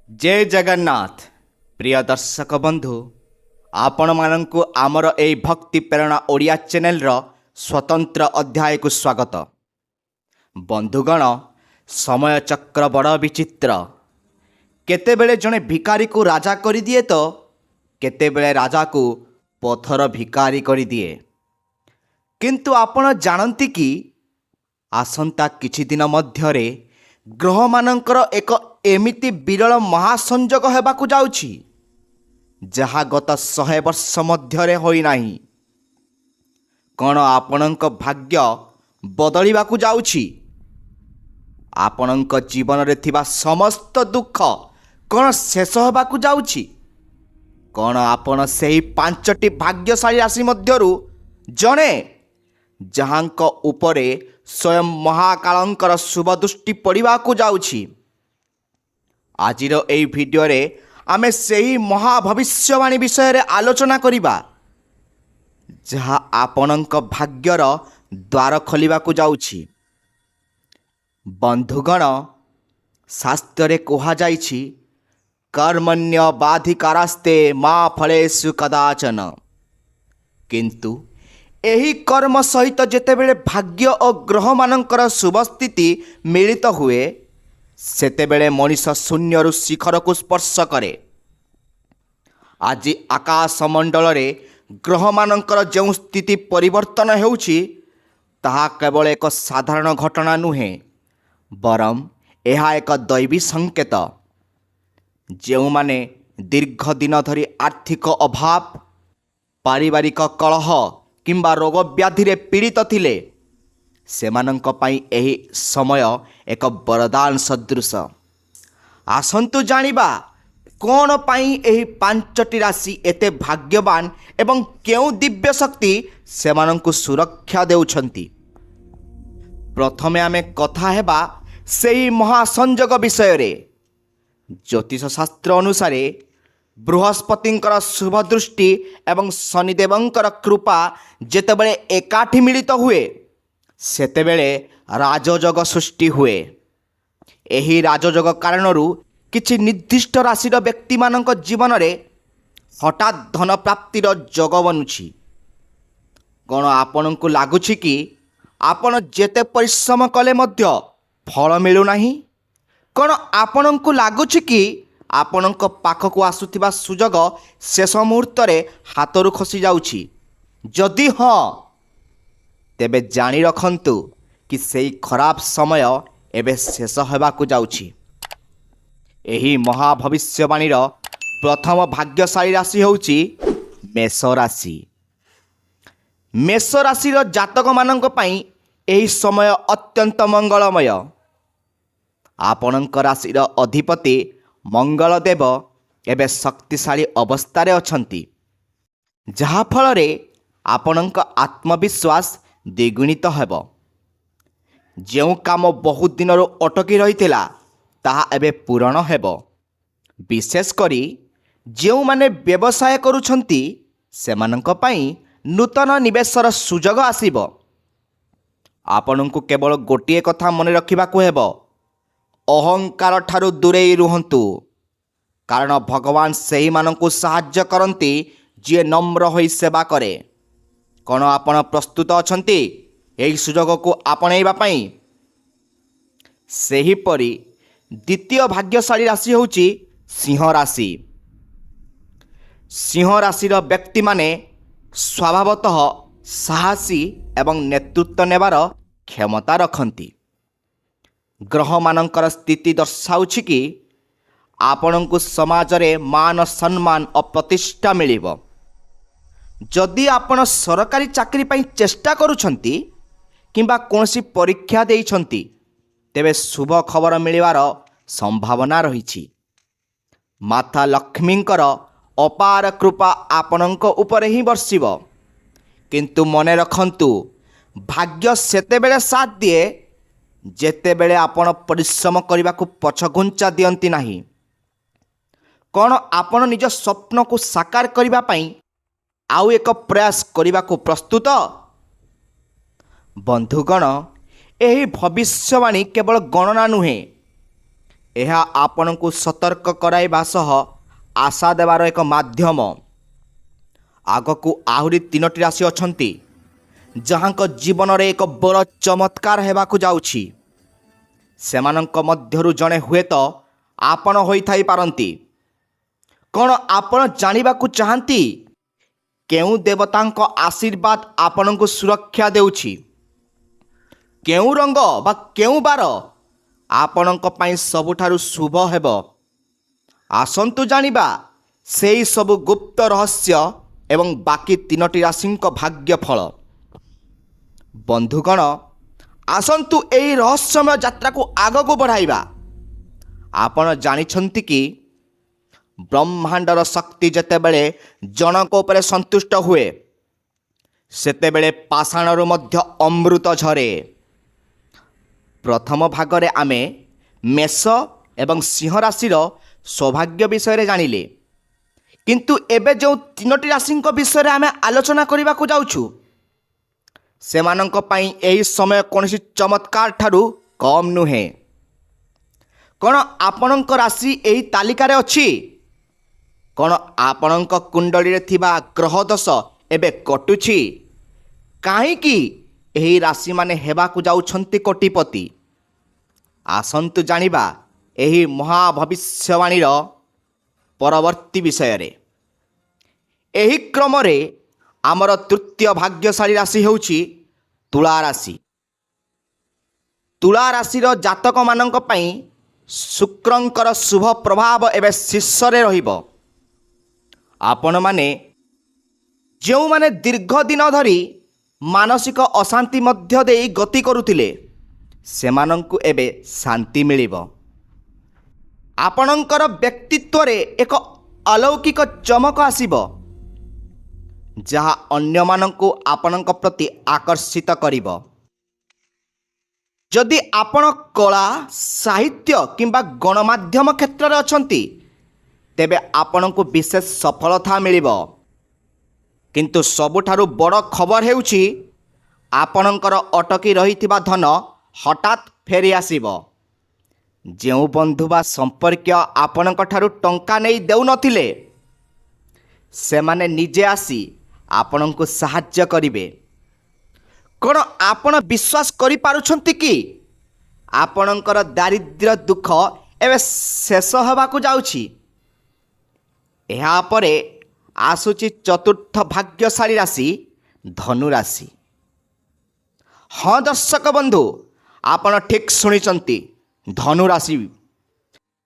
जय जगन्नाथ प्रिय दर्शक बंधु आपण मानंकु आमर एई भक्ति प्रेरणा ओडिया चैनल रो स्वतंत्र अध्याय को स्वागत। बंधुगण, समय चक्र बड़ विचित्र। केतेबेले जणे भिकारी को राजा करि दिए तो केतेबेले राजा को पथर भिकारी करि दिए। किंतु आपण जानती कि आसंता किछि दिन मध्यरे ग्रह मानकर एक एमिति विरल महासंजोग हेबाकु जाउछि जहा गत 100 वर्ष मध्यरे होई नाही। कौन आपणक भाग्य बदलिबाकु जाउछि? आपणक जीवन रे थिबा समस्त दुख कौन शेष हेबाकु जाउछि? कौन आपण सेही 5टी भाग्यशाली राशि मध्यरु जणे जहांक उपरे स्वयं महाकालंकर शुभ दृष्टि पड़ाकू जाउछि? आजिर एई वीडियो रे आमे सेही महाभविष्यवाणी विषय रे आलोचना करिबा जहा आपणक भाग्यर द्वार खोलिबाकू जाउछि। बंधुगण, शास्त्र रे कहा जाइछि कर्मण्य बाधिकारास्ते मा फलेषु कदाचन। किंतु एही कर्म सहित जेतेबेले भाग्य और ग्रह मानकर शुभ स्थिति मिलित हुए सेतेबेले मनीष शून्यरु शिखर को स्पर्श करे। आज आकाश मंडल रे ग्रह मानकर जो स्थिति परिवर्तन हेउछि ताहा केवल एक साधारण घटना नुहे, बरम यह एक दैवी संकेत। जो माने दीर्घ दिन धरी आर्थिक अभाव, पारिवारिक कलह किंबा रोग व्याधि रे पीड़ित थिले सेमानंक पई एही समय एक वरदान सदृश। आसंतु जानिबा कोन पई एही 5टी राशि एते भाग्यवान एवं केउ दिव्य शक्ति सेमानंकु सुरक्षा देउछंती। प्रथमे आमे कथा हेबा सेही महासंजोग विषय रे। ज्योतिष शास्त्र अनुसार बृहस्पतिंकर शुभ दृष्टि एवं शनिदेवंकर कृपा जेतेबेले एकाठी मिलित हुए सेतेबेले राजयोग सृष्टि हुए। एही राजयोग कारणरू किछि निर्दिष्ट राशिर व्यक्ति मानक जीवन रे हठात धन प्राप्तिर जोग बनुछि। कोन आपनकु लागुछि कि आपण जेते परिश्रम कले मध्य फल मिलु नाही? कोन आपनकु लागुछि कि आपणक पाखक आसुथिबा सुजोग शेष मुहूर्त रे हाथरू खसी जाउछि? जदि हाँ, तेबे जानी रखंतु कि सेई खराब समय एबे शेष हेबाकू जाउछि। एही महाभविष्यवाणीर प्रथम भाग्यशाली राशि होउछि मेष राशि। मेष राशिर जातक मानक पई एही समय अत्यंत मंगलमय। आपणक राशिर अधिपति मंगल देव एबे शक्तिशाली अवस्था रे अछंती, जहा फल रे आपणक आत्मविश्वास द्विगुणित हेब। जो काम बहुत दिन अटकी रही ताहा एबे पूरण हेब। विशेष करी जो माने व्यवसाय करुछंती सेमानंक पई नूतन निवेशर सुजोग आसीब। आपणଙ୍କୁ केवल गोटिए कथा मन रखिबाकू हेब, अहंकार ठारू दूरेई रुहंतु। कारण भगवान सेही मानंकु साहाय्य करंती जे नम्र होई सेवा करे। कौन आपण प्रस्तुत अछंती एही सुजोग को आपणैबा पई? सेहीपरि द्वितीय भाग्यशाली राशि होउची सिंह राशि। सिंह राशिर व्यक्ति माने स्वभावतः साहसी एवं नेतृत्व नेबार क्षमता रखंती। ग्रह मानकर स्थिति दर्शाउछि कि आपणଙ୍କୁ समाज रे मान सम्मान और प्रतिष्ठा मिलिबो। जदि आपण सरकारी चाकरी पई चेष्टा करूछंती किंबा कोनसी परीक्षा देइछंती तेबे शुभ खबर मिलिबार संभावना रहिछि। माता लक्ष्मींकर अपार कृपा आपणଙ୍କ उपरे ही बर्षिबो। किंतु मने रखंतु भाग्य सेतेबेले साथ दिए जेतेबेले आपण परिश्रम करने को पछघुंचा दियंती नहीं। कौन आपण निज स्वप्न को साकार करने पाई आउ एक प्रयास करने को प्रस्तुत? बंधुगण, यही भविष्यवाणी केवल गणना नुहे, ଏହା ଆପଣଙ୍କୁ ସତର୍କ କରାଇବା ସହ ଆଶା ଦେବାର ଏକ ମାଧ୍ୟମ। ଆଗକୁ ଆହୁରି 3ଟି ରାଶି ଅଛନ୍ତି ଯାହାଙ୍କ ଜୀବନରେ ଏକ ବଡ଼ ଚମତ୍କାର ହେବାକୁ ଯାଉଛି। ସେମାନଙ୍କ ମଧ୍ୟରୁ ଜଣେ ହୁଏତ ଆପଣ ହୋଇଥାଇପାରନ୍ତି। କ'ଣ ଆପଣ ଜାଣିବାକୁ ଚାହାନ୍ତି କେଉଁ ଦେବତାଙ୍କ ଆଶୀର୍ବାଦ ଆପଣଙ୍କୁ ସୁରକ୍ଷା ଦେଉଛି? କେଉଁ ରଙ୍ଗ ବା କେଉଁ ବାର ଆପଣଙ୍କ ପାଇଁ ସବୁଠାରୁ ଶୁଭ ହେବ? ଆସନ୍ତୁ ଜାଣିବା ସେହି ସବୁ ଗୁପ୍ତ ରହସ୍ୟ ଏବଂ ବାକି 3ଟି ରାଶିଙ୍କ ଭାଗ୍ୟଫଳ। ବନ୍ଧୁଗଣ, ଆସନ୍ତୁ ଏହି ରହସ୍ୟମୟ ଯାତ୍ରାକୁ ଆଗକୁ ବଢ଼ାଇବା। ଆପଣ ଜାଣିଛନ୍ତି କି ବ୍ରହ୍ମାଣ୍ଡର ଶକ୍ତି ଯେତେବେଳେ ଜଣଙ୍କ ଉପରେ ସନ୍ତୁଷ୍ଟ ହୁଏ ସେତେବେଳେ ପାଷାଣରୁ ମଧ୍ୟ ଅମୃତ ଝରେ। ପ୍ରଥମ ଭାଗରେ ଆମେ ମେଷ ଏବଂ ସିଂହ ରାଶିର ସୌଭାଗ୍ୟ ବିଷୟରେ ଜାଣିଲେ, କିନ୍ତୁ ଏବେ ଯେଉଁ 3ଟି ରାଶିଙ୍କ ବିଷୟରେ ଆମେ ଆଲୋଚନା କରିବାକୁ ଯାଉଛୁ ସେମାନଙ୍କ ପାଇଁ ଏହି ସମୟ କୌଣସି ଚମତ୍କାର ଠାରୁ କମ୍ ନୁହେଁ। କ'ଣ ଆପଣଙ୍କ ରାଶି ଏହି ତାଲିକାରେ ଅଛି? କ'ଣ ଆପଣଙ୍କ କୁଣ୍ଡଳୀରେ ଥିବା ଗ୍ରହ ଦୋଷ ଏବେ କଟୁଛି? କାହିଁକି ଏହି ରାଶିମାନେ ହେବାକୁ ଯାଉଛନ୍ତି କୋଟିପତି? ଆସନ୍ତୁ ଜାଣିବା ଏହି ମହାଭବିଷ୍ୟବାଣୀର ପରବର୍ତ୍ତୀ ବିଷୟରେ। ଏହି କ୍ରମରେ ଆମର ତୃତୀୟ ଭାଗ୍ୟଶାଳୀ ରାଶି ହେଉଛି ତୁଳା ରାଶି। ତୁଳା ରାଶିର ଜାତକମାନଙ୍କ ପାଇଁ ଶୁକ୍ରଙ୍କର ଶୁଭ ପ୍ରଭାବ ଏବେ ଶୀର୍ଷରେ ରହିବ। ଆପଣମାନେ ଯେଉଁମାନେ ଦୀର୍ଘ ଦିନ ଧରି ମାନସିକ ଅଶାନ୍ତି ମଧ୍ୟ ଦେଇ ଗତି କରୁଥିଲେ ସେମାନଙ୍କୁ ଏବେ ଶାନ୍ତି ମିଳିବ। ଆପଣଙ୍କର ବ୍ୟକ୍ତିତ୍ୱରେ ଏକ ଅଲୌକିକ ଚମକ ଆସିବ ଯାହା ଅନ୍ୟମାନଙ୍କୁ ଆପଣଙ୍କ ପ୍ରତି ଆକର୍ଷିତ କରିବ। ଯଦି ଆପଣ କଳା, ସାହିତ୍ୟ କିମ୍ବା ଗଣମାଧ୍ୟମ କ୍ଷେତ୍ରରେ ଅଛନ୍ତି ତେବେ ଆପଣଙ୍କୁ ବିଶେଷ ସଫଳତା ମିଳିବ। କିନ୍ତୁ ସବୁଠାରୁ ବଡ଼ ଖବର ହେଉଛି ଆପଣଙ୍କର ଅଟକି ରହିଥିବା ଧନ ହଠାତ୍ ଫେରି ଆସିବ। ଯେଉଁ ବନ୍ଧୁ ବା ସମ୍ପର୍କୀୟ ଆପଣଙ୍କ ଠାରୁ ଟଙ୍କା ନେଇ ଦେଉନଥିଲେ ସେମାନେ ନିଜେ ଆସି ଆପଣଙ୍କୁ ସାହାଯ୍ୟ କରିବେ। କ'ଣ ଆପଣ ବିଶ୍ୱାସ କରିପାରୁଛନ୍ତି କି ଆପଣଙ୍କର ଦାରିଦ୍ର୍ୟ ଦୁଃଖ ଏବେ ଶେଷ ହେବାକୁ ଯାଉଛି? ଏହାପରେ ଆସୁଛି ଚତୁର୍ଥ ଭାଗ୍ୟଶାଳୀ ରାଶି ଧନୁ ରାଶି। ହଁ ଦର୍ଶକ ବନ୍ଧୁ, ଆପଣ ଠିକ୍ ଶୁଣିଛନ୍ତି, ଧନୁ ରାଶି।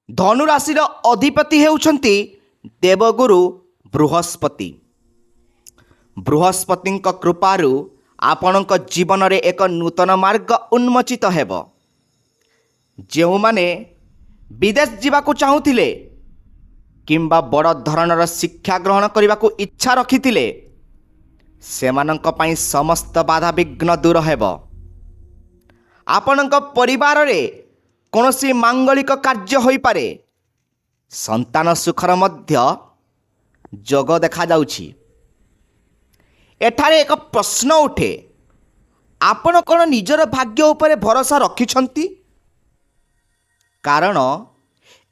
ଧନୁ ରାଶିର ଅଧିପତି ହେଉଛନ୍ତି ଦେବଗୁରୁ ବୃହସ୍ପତି। ବୃହସ୍ପତିଙ୍କ କୃପାରୁ ଆପଣଙ୍କ ଜୀବନରେ ଏକ ନୂତନ ମାର୍ଗ ଉନ୍ମୋଚିତ ହେବ। ଯେଉଁମାନେ ବିଦେଶ ଯିବାକୁ ଚାହୁଁଥିଲେ କିମ୍ବା ବଡ଼ ଧରଣର ଶିକ୍ଷା ଗ୍ରହଣ କରିବାକୁ ଇଚ୍ଛା ରଖିଥିଲେ ସେମାନଙ୍କ ପାଇଁ ସମସ୍ତ ବାଧାବିଘ୍ନ ଦୂର ହେବ। ଆପଣଙ୍କ ପରିବାରରେ କୌଣସି ମାଙ୍ଗଳିକ କାର୍ଯ୍ୟ ହୋଇପାରେ। ସନ୍ତାନ ସୁଖର ମଧ୍ୟ ଯୋଗ ଦେଖାଯାଉଛି। ଏଠାରେ ଏକ ପ୍ରଶ୍ନ ଉଠେ, ଆପଣ କ'ଣ ନିଜର ଭାଗ୍ୟ ଉପରେ ଭରସା ରଖିଛନ୍ତି? କାରଣ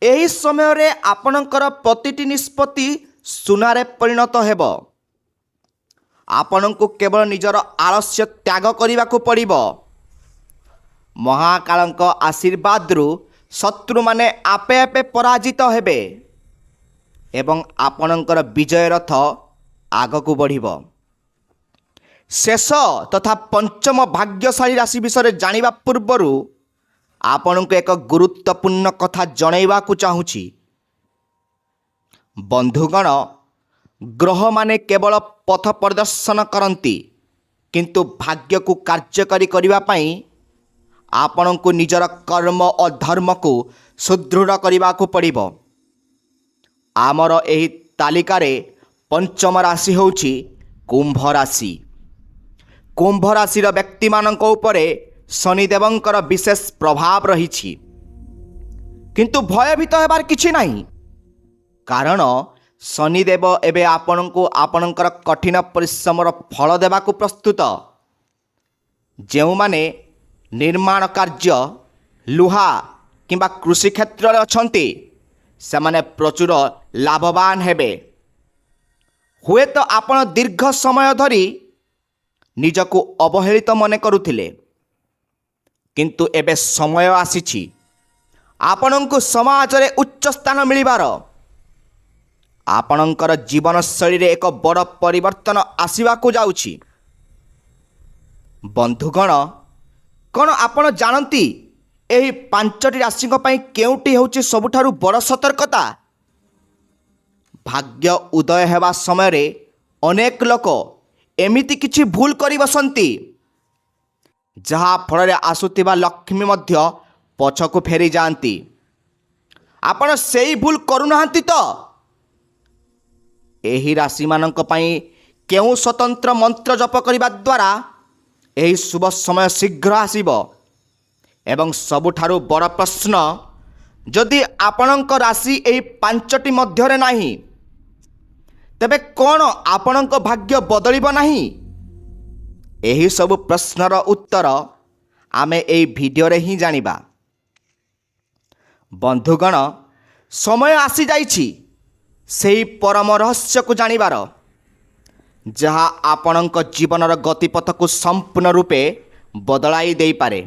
ଏହି ସମୟରେ ଆପଣଙ୍କର ପ୍ରତିଟି ନିଷ୍ପତ୍ତି ସୁନାରେ ପରିଣତ ହେବ। ଆପଣଙ୍କୁ କେବଳ ନିଜର ଆଳସ୍ୟ ତ୍ୟାଗ କରିବାକୁ ପଡ଼ିବ। ମହାକାଳଙ୍କ ଆଶୀର୍ବାଦରୁ ଶତ୍ରୁମାନେ ଆପେ ଆପେ ପରାଜିତ ହେବେ ଏବଂ ଆପଣଙ୍କର ବିଜୟ ରଥ ଆଗକୁ ବଢ଼ିବ। ଶେଷ ତଥା ପଞ୍ଚମ ଭାଗ୍ୟଶାଳୀ ରାଶି ବିଷୟରେ ଜାଣିବା ପୂର୍ବରୁ ଆପଣଙ୍କୁ ଏକ ଗୁରୁତ୍ୱପୂର୍ଣ୍ଣ କଥା ଜଣାଇବାକୁ ଚାହୁଁଛି। ବନ୍ଧୁଗଣ, ଗ୍ରହମାନେ କେବଳ ପଥ ପ୍ରଦର୍ଶନ କରନ୍ତି, କିନ୍ତୁ ଭାଗ୍ୟକୁ କାର୍ଯ୍ୟକାରୀ କରିବା ପାଇଁ ଆପଣଙ୍କୁ ନିଜର କର୍ମ ଓ ଧର୍ମକୁ ସୁଦୃଢ଼ କରିବାକୁ ପଡ଼ିବ। ଆମର ଏହି ତାଲିକାରେ ପଞ୍ଚମ ରାଶି ହେଉଛି କୁମ୍ଭ ରାଶି। କୁମ୍ଭ ରାଶିର ବ୍ୟକ୍ତିମାନଙ୍କ ଉପରେ ଶନିଦେବଙ୍କର ବିଶେଷ ପ୍ରଭାବ ରହିଛି। କିନ୍ତୁ ଭୟଭୀତ ହେବାର କିଛି ନାହିଁ, କାରଣ ଶନିଦେବ ଏବେ ଆପଣଙ୍କୁ ଆପଣଙ୍କର କଠିନ ପରିଶ୍ରମର ଫଳ ଦେବାକୁ ପ୍ରସ୍ତୁତ। ଯେଉଁମାନେ ନିର୍ମାଣ କାର୍ଯ୍ୟ, ଲୁହା, କିମ୍ବା କୃଷି କ୍ଷେତ୍ରରେ ଅଛନ୍ତି ସେମାନେ ପ୍ରଚୁର ଲାଭବାନ ହେବେ। ହୁଏତ ଆପଣ ଦୀର୍ଘ ସମୟ ଧରି ନିଜକୁ ଅବହେଳିତ ମନେ କରୁଥିଲେ, କିନ୍ତୁ ଏବେ ସମୟ ଆସିଛି ଆପଣଙ୍କୁ ସମାଜରେ ଉଚ୍ଚ ସ୍ଥାନ ମିଳିବାର। ଆପଣଙ୍କର ଜୀବନଶୈଳୀରେ ଏକ ବଡ଼ ପରିବର୍ତ୍ତନ ଆସିବାକୁ ଯାଉଛି। ବନ୍ଧୁଗଣ, କ'ଣ ଆପଣ ଜାଣନ୍ତି ଏହି 5ଟି ରାଶିଙ୍କ ପାଇଁ କେଉଁଟି ହେଉଛି ସବୁଠାରୁ ବଡ଼ ସତର୍କତା? ଭାଗ୍ୟ ଉଦୟ ହେବା ସମୟରେ ଅନେକ ଲୋକ ଏମିତି କିଛି ଭୁଲ କରି ବସନ୍ତି ଯାହା ଫଳରେ ଆସୁଥିବା ଲକ୍ଷ୍ମୀ ମଧ୍ୟ ପଛକୁ ଫେରିଯାଆନ୍ତି। ଆପଣ ସେଇ ଭୁଲ କରୁନାହାନ୍ତି ତ? ଏହି ରାଶିମାନଙ୍କ ପାଇଁ କେଉଁ ସ୍ୱତନ୍ତ୍ର ମନ୍ତ୍ର ଜପ କରିବା ଦ୍ୱାରା ଏହି ଶୁଭ ସମୟ ଶୀଘ୍ର ଆସିବ? ଏବଂ ସବୁଠାରୁ ବଡ଼ ପ୍ରଶ୍ନ, ଯଦି ଆପଣଙ୍କ ରାଶି ଏହି 5ଟି ମଧ୍ୟରେ ନାହିଁ, ତେବେ କ'ଣ ଆପଣଙ୍କ ଭାଗ୍ୟ ବଦଳିବ ନାହିଁ? ଏହି ସବୁ ପ୍ରଶ୍ନର ଉତ୍ତର ଆମେ ଏହି ଭିଡ଼ିଓରେ ହିଁ ଜାଣିବା। ବନ୍ଧୁଗଣ, ସମୟ ଆସିଯାଇଛି ସେହି ପରମ ରହସ୍ୟକୁ ଜାଣିବାର, ଯାହା ଆପଣଙ୍କ ଜୀବନର ଗତିପଥକୁ ସମ୍ପୂର୍ଣ୍ଣ ରୂପେ ବଦଳାଇ ଦେଇପାରେ।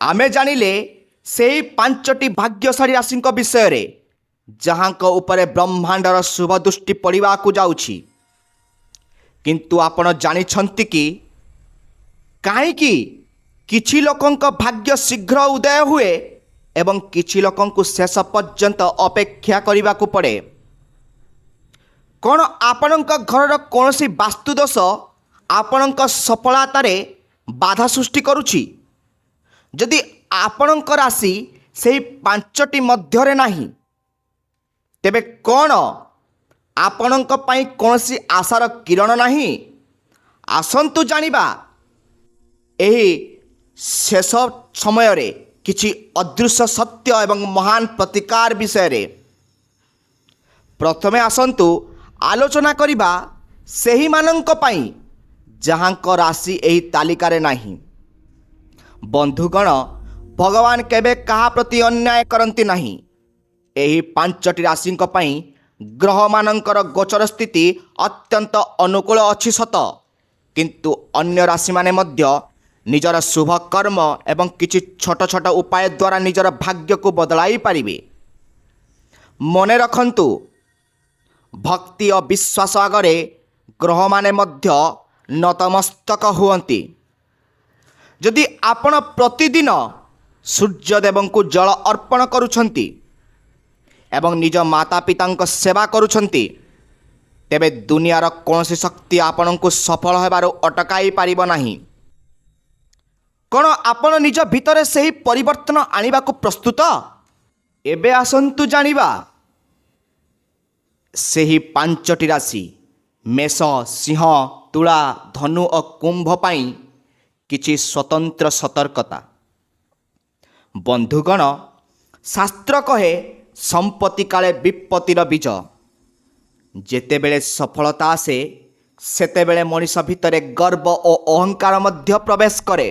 ଆମେ ଜାଣିଲେ ସେହି 5ଟି ଭାଗ୍ୟଶାଳୀ ରାଶିଙ୍କ ବିଷୟରେ ଯାହାଙ୍କ ଉପରେ ବ୍ରହ୍ମାଣ୍ଡର ଶୁଭ ଦୃଷ୍ଟି ପଡ଼ିବାକୁ ଯାଉଛି। କିନ୍ତୁ ଆପଣ ଜାଣିଛନ୍ତି କି କାହିଁକି କିଛି ଲୋକଙ୍କ ଭାଗ୍ୟ ଶୀଘ୍ର ଉଦୟ ହୁଏ ଏବଂ କିଛି ଲୋକଙ୍କୁ ଶେଷ ପର୍ଯ୍ୟନ୍ତ ଅପେକ୍ଷା କରିବାକୁ ପଡ଼େ? କ'ଣ ଆପଣଙ୍କ ଘରର କୌଣସି ବାସ୍ତୁଦୋଷ ଆପଣଙ୍କ ସଫଳତାରେ ବାଧା ସୃଷ୍ଟି କରୁଛି? ଯଦି ଆପଣଙ୍କ ରାଶି ସେହି 5ଟି ମଧ୍ୟରେ ନାହିଁ, ତେବେ କ'ଣ ଆପଣଙ୍କ ପାଇଁ କୌଣସି ଆଶାର କିରଣ ନାହିଁ? ଆସନ୍ତୁ ଜାଣିବା ଏହି ଶେଷ ସମୟରେ କିଛି ଅଦୃଶ୍ୟ ସତ୍ୟ ଏବଂ ମହାନ ପ୍ରତିକାର ବିଷୟରେ। ପ୍ରଥମେ ଆସନ୍ତୁ ଆଲୋଚନା କରିବା ସେହିମାନଙ୍କ ପାଇଁ ଯାହାଙ୍କ ରାଶି ଏହି ତାଲିକାରେ ନାହିଁ। ବନ୍ଧୁଗଣ, ଭଗବାନ କେବେ କାହା ପ୍ରତି ଅନ୍ୟାୟ କରନ୍ତି ନାହିଁ। ଏହି 5ଟି ରାଶିଙ୍କ ପାଇଁ ଗ୍ରହମାନଙ୍କର ଗୋଚର ସ୍ଥିତି ଅତ୍ୟନ୍ତ ଅନୁକୂଳ ଅଛି ସତ, କିନ୍ତୁ ଅନ୍ୟ ରାଶିମାନେ ମଧ୍ୟ ନିଜର ଶୁଭ କର୍ମ ଏବଂ କିଛି ଛୋଟ ଛୋଟ ଉପାୟ ଦ୍ୱାରା ନିଜର ଭାଗ୍ୟକୁ ବଦଳାଇ ପାରିବେ। ମନେ ରଖନ୍ତୁ, ଭକ୍ତି ଓ ବିଶ୍ୱାସ ଆଗରେ ଗ୍ରହମାନେ ମଧ୍ୟ ନତମସ୍ତକ ହୁଅନ୍ତି। ଯଦି ଆପଣ ପ୍ରତିଦିନ ସୂର୍ଯ୍ୟଦେବଙ୍କୁ ଜଳ ଅର୍ପଣ କରୁଛନ୍ତି ଏବଂ ନିଜ ମାତା ପିତାଙ୍କ ସେବା କରୁଛନ୍ତି, ତେବେ ଦୁନିଆର କୌଣସି ଶକ୍ତି ଆପଣଙ୍କୁ ସଫଳ ହେବାରୁ ଅଟକାଇ ପାରିବ ନାହିଁ। କ'ଣ ଆପଣ ନିଜ ଭିତରେ ସେହି ପରିବର୍ତ୍ତନ ଆଣିବାକୁ ପ୍ରସ୍ତୁତ? ଏବେ ଆସନ୍ତୁ ଜାଣିବା ସେହି 5ଟି ରାଶି ମେଷ, ସିଂହ, ତୁଳା, ଧନୁ ଓ କୁମ୍ଭ ପାଇଁ କିଛି ସ୍ୱତନ୍ତ୍ର ସତର୍କତା। ବନ୍ଧୁଗଣ, ଶାସ୍ତ୍ର କହେ ସମ୍ପତ୍ତି କାଳେ ବିପତ୍ତିର ବୀଜ। ଯେତେବେଳେ ସଫଳତା ଆସେ, ସେତେବେଳେ ମଣିଷ ଭିତରେ ଗର୍ବ ଓ ଅହଙ୍କାର ମଧ୍ୟ ପ୍ରବେଶ କରେ।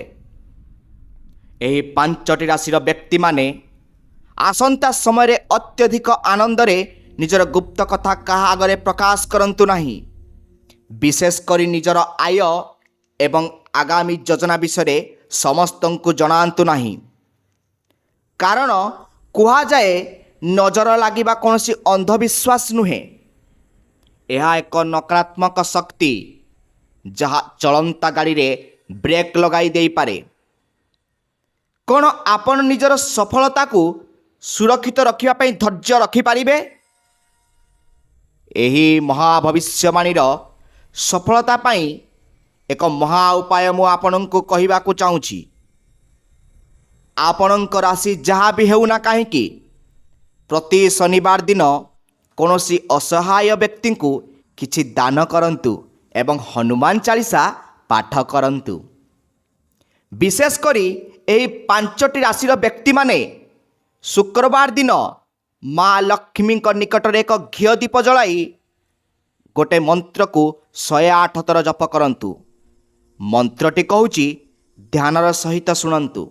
ଏହି 5ଟି ରାଶିର ବ୍ୟକ୍ତିମାନେ ଆସନ୍ତା ସମୟରେ ଅତ୍ୟଧିକ ଆନନ୍ଦରେ ନିଜର ଗୁପ୍ତ କଥା କାହା ଆଗରେ ପ୍ରକାଶ କରନ୍ତୁ ନାହିଁ। ବିଶେଷ କରି ନିଜର ଆୟ ଏବଂ ଆଗାମୀ ଯୋଜନା ବିଷୟରେ ସମସ୍ତଙ୍କୁ ଜଣାନ୍ତୁ ନାହିଁ। କାରଣ କୁହାଯାଏ, ନଜର ଲାଗିବା କୌଣସି ଅନ୍ଧବିଶ୍ୱାସ ନୁହେଁ, ଏହା ଏକ ନକାରାତ୍ମକ ଶକ୍ତି ଯାହା ଚଳନ୍ତା ଗାଡ଼ିରେ ବ୍ରେକ୍ ଲଗାଇ ଦେଇପାରେ। କ'ଣ ଆପଣ ନିଜର ସଫଳତାକୁ ସୁରକ୍ଷିତ ରଖିବା ପାଇଁ ଧୈର୍ଯ୍ୟ ରଖିପାରିବେ? ଏହି ମହାଭବିଷ୍ୟବାଣୀର ସଫଳତା ପାଇଁ ଏକ ମହା ଉପାୟ ମୁଁ ଆପଣଙ୍କୁ କହିବାକୁ ଚାହୁଁଛି। ଆପଣଙ୍କ ରାଶି ଯାହା ବି ହେଉନା କାହିଁକି, ପ୍ରତି ଶନିବାର ଦିନ କୌଣସି ଅସହାୟ ବ୍ୟକ୍ତିଙ୍କୁ କିଛି ଦାନ କରନ୍ତୁ ଏବଂ ହନୁମାନ ଚାଳିଶା ପାଠ କରନ୍ତୁ। ବିଶେଷ କରି ଏହି 5ଟି ରାଶିର ବ୍ୟକ୍ତିମାନେ ଶୁକ୍ରବାର ଦିନ ମା ଲକ୍ଷ୍ମୀଙ୍କ ନିକଟରେ ଏକ ଘିଅ ଦୀପ ଜଳାଇ ଗୋଟିଏ ମନ୍ତ୍ରକୁ 108 ଥର ଜପ କରନ୍ତୁ। ମନ୍ତ୍ରଟି କହୁଛି, ଧ୍ୟାନର ସହିତ ଶୁଣନ୍ତୁ।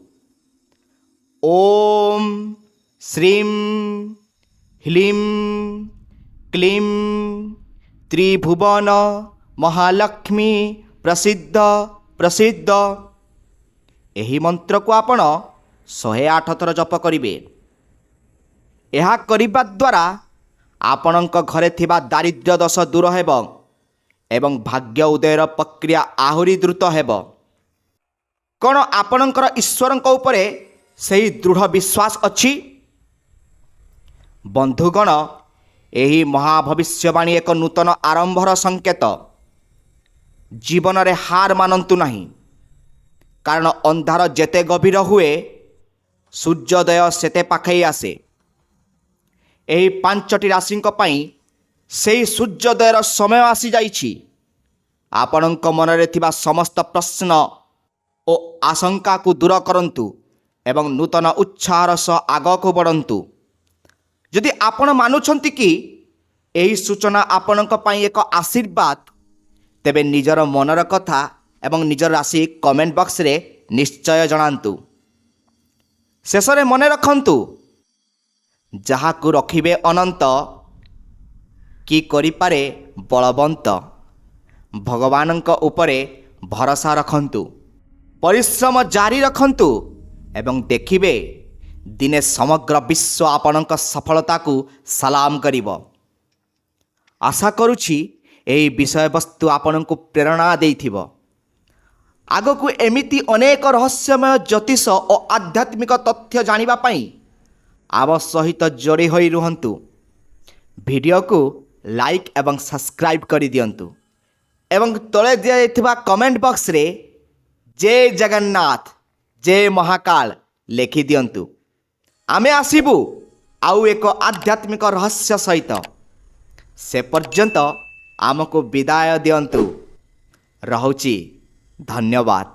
ओम श्रीं ह्लीं क्लीं त्रिभुवन महालक्ष्मी प्रसिद्ध प्रसिद्ध। ଏହି ମନ୍ତ୍ରକୁ ଆପଣ 108 ଥର ଜପ କରିବେ। ଏହା କରିବା ଦ୍ୱାରା ଆପଣଙ୍କ ଘରେ ଥିବା ଦାରିଦ୍ର୍ୟ ଦୋଷ ଦୂର ହେବ ଏବଂ ଭାଗ୍ୟ ଉଦୟର ପ୍ରକ୍ରିୟା ଆହୁରି ଦ୍ରୁତ ହେବ। କ'ଣ ଆପଣଙ୍କର ଈଶ୍ୱରଙ୍କ ଉପରେ ସେହି ଦୃଢ଼ ବିଶ୍ୱାସ ଅଛି? ବନ୍ଧୁଗଣ, ଏହି ମହାଭବିଷ୍ୟବାଣୀ ଏକ ନୂତନ ଆରମ୍ଭର ସଂକେତ। ଜୀବନରେ ହାର ମାନନ୍ତୁ ନାହିଁ, କାରଣ ଅନ୍ଧାର ଯେତେ ଗଭୀର ହୁଏ ସୂର୍ଯ୍ୟୋଦୟ ସେତେ ପାଖେଇ ଆସେ। ଏହି 5ଟି ରାଶିଙ୍କ ପାଇଁ ସେହି ସୂର୍ଯ୍ୟୋଦୟର ସମୟ ଆସିଯାଇଛି। ଆପଣଙ୍କ ମନରେ ଥିବା ସମସ୍ତ ପ୍ରଶ୍ନ ଓ ଆଶଙ୍କାକୁ ଦୂର କରନ୍ତୁ ଏବଂ ନୂତନ ଉତ୍ସାହର ସହ ଆଗକୁ ବଢ଼ନ୍ତୁ। ଯଦି ଆପଣ ମାନୁଛନ୍ତି କି ଏହି ସୂଚନା ଆପଣଙ୍କ ପାଇଁ ଏକ ଆଶୀର୍ବାଦ, ତେବେ ନିଜର ମନର କଥା ଏବଂ ନିଜର ରାଶି କମେଣ୍ଟ ବକ୍ସରେ ନିଶ୍ଚୟ ଜଣାନ୍ତୁ। ଶେଷରେ ମନେ ରଖନ୍ତୁ, ଯାହାକୁ ରଖିବେ ଅନନ୍ତ କି କରିପାରେ ବଳବନ୍ତ। ଭଗବାନଙ୍କ ଉପରେ ଭରସା ରଖନ୍ତୁ, ପରିଶ୍ରମ ଜାରି ରଖନ୍ତୁ ଏବଂ ଦେଖିବେ ଦିନେ ସମଗ୍ର ବିଶ୍ୱ ଆପଣଙ୍କ ସଫଳତାକୁ ସଲାମ କରିବ। ଆଶା କରୁଛି ଏହି ବିଷୟବସ୍ତୁ ଆପଣଙ୍କୁ ପ୍ରେରଣା ଦେଇଥିବ। ଆଗକୁ ଏମିତି ଅନେକ ରହସ୍ୟମୟ ଜ୍ୟୋତିଷ ଓ ଆଧ୍ୟାତ୍ମିକ ତଥ୍ୟ ଜାଣିବା ପାଇଁ ଆମ ସହିତ ଯୋଡ଼ି ହୋଇ ରୁହନ୍ତୁ। ଭିଡ଼ିଓକୁ ଲାଇକ୍ ଏବଂ ସବସ୍କ୍ରାଇବ୍ କରିଦିଅନ୍ତୁ ଏବଂ ତଳେ ଦିଆଯାଇଥିବା କମେଣ୍ଟ ବକ୍ସରେ ଜୟ ଜଗନ୍ନାଥ, ଜୟ ମହାକାଳ ଲେଖିଦିଅନ୍ତୁ। ଆମେ ଆସିବୁ ଆଉ ଏକ ଆଧ୍ୟାତ୍ମିକ ରହସ୍ୟ ସହିତ। ସେ ପର୍ଯ୍ୟନ୍ତ ଆମକୁ ବିଦାୟ ଦିଅନ୍ତୁ। ରହୁଛି, ଧନ୍ୟବାଦ।